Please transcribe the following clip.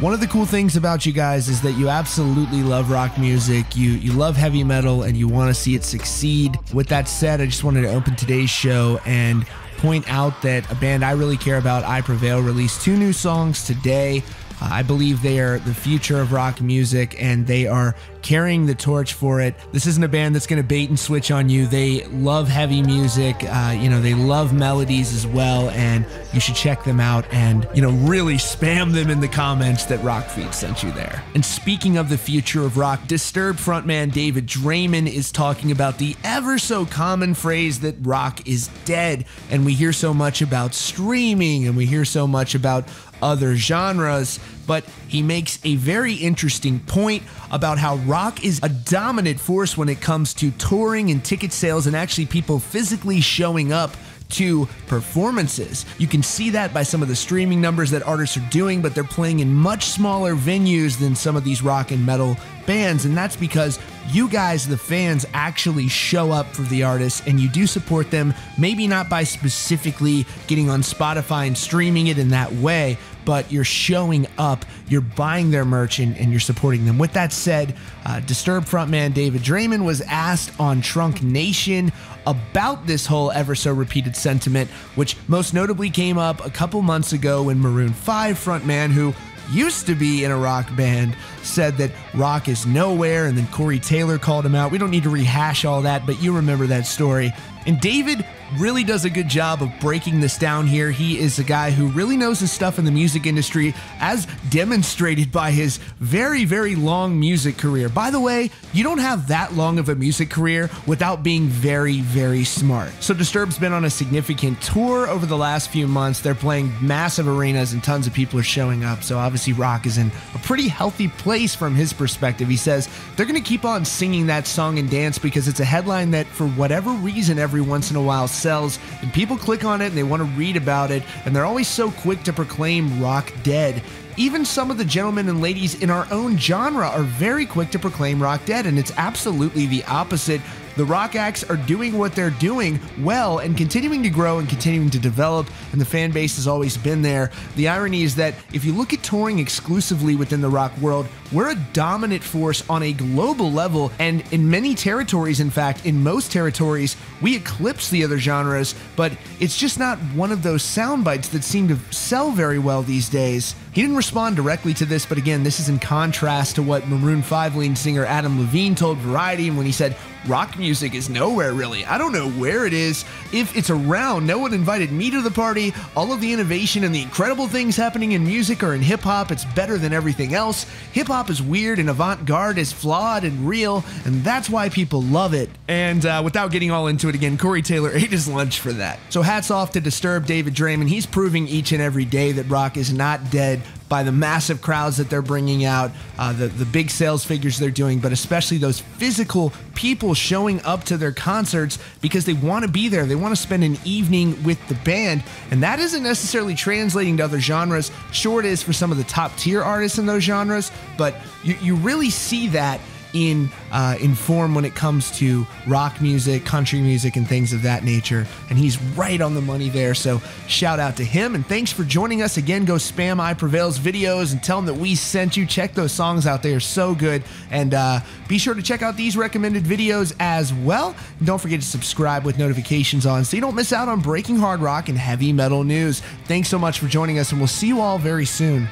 One of the cool things about you guys is that you absolutely love rock music, you love heavy metal, and you want to see it succeed. With that said, I just wanted to open today's show and point out that a band I really care about, I Prevail, released 2 new songs today. I believe they are the future of rock music, and they are carrying the torch for it. This isn't a band that's going to bait and switch on you. They love heavy music. They love melodies as well, and you should check them out and, really spam them in the comments that Rockfeed sent you there. And speaking of the future of rock, Disturbed frontman David Draiman is talking about the ever so common phrase that rock is dead. And we hear so much about streaming, and we hear so much about other genres, but he makes a very interesting point about how rock is a dominant force when it comes to touring and ticket sales and actually people physically showing up to performances. You can see that by some of the streaming numbers that artists are doing, but they're playing in much smaller venues than some of these rock and metal bands, and that's because you guys, the fans, actually show up for the artists and you do support them, maybe not by specifically getting on Spotify and streaming it in that way, but you're showing up, you're buying their merch, and you're supporting them. With that said, Disturbed frontman David Draiman was asked on Trunk Nation about this whole ever so repeated sentiment, which most notably came up a couple months ago when Maroon 5 frontman, who used to be in a rock band, said that rock is nowhere, and then Corey Taylor called him out. We don't need to rehash all that, but you remember that story. And David really does a good job of breaking this down here. He is a guy who really knows his stuff in the music industry, as demonstrated by his very, very long music career. By the way, you don't have that long of a music career without being very, very smart. So Disturbed's been on a significant tour over the last few months. They're playing massive arenas and tons of people are showing up. So obviously rock is in a pretty healthy place from his perspective. He says they're going to keep on singing that song and dance because it's a headline that for whatever reason every once in a while sells, and people click on it and they want to read about it, and they're always so quick to proclaim rock dead. Even some of the gentlemen and ladies in our own genre are very quick to proclaim rock dead, and it's absolutely the opposite. The rock acts are doing what they're doing well and continuing to grow and continuing to develop, and the fan base has always been there. The irony is that if you look at touring exclusively within the rock world, we're a dominant force on a global level, and in many territories, in fact, in most territories, we eclipse the other genres, but it's just not one of those sound bites that seem to sell very well these days. He didn't respond directly to this, but again, this is in contrast to what Maroon 5 lead singer Adam Levine told Variety when he said, "Rock music is nowhere really. I don't know where it is. If it's around, no one invited me to the party. All of the innovation and the incredible things happening in music are in hip-hop. It's better than everything else. Hip-hop is weird and avant-garde is flawed and real, and that's why people love it." And without getting all into it again, Corey Taylor ate his lunch for that. So hats off to Disturbed David Draiman. He's proving each and every day that rock is not dead by the massive crowds that they're bringing out, the big sales figures they're doing, but especially those physical people showing up to their concerts because they want to be there. They want to spend an evening with the band, and that isn't necessarily translating to other genres. Sure, it is for some of the top tier artists in those genres, but you really see that in form when it comes to rock music, country music, and things of that nature. And he's right on the money there. So shout out to him, and thanks for joining us again. Go spam I Prevail's videos and tell them that we sent you. Check those songs out. They are so good. And be sure to check out these recommended videos as well. And don't forget to subscribe with notifications on so you don't miss out on breaking hard rock and heavy metal news. Thanks so much for joining us, and we'll see you all very soon.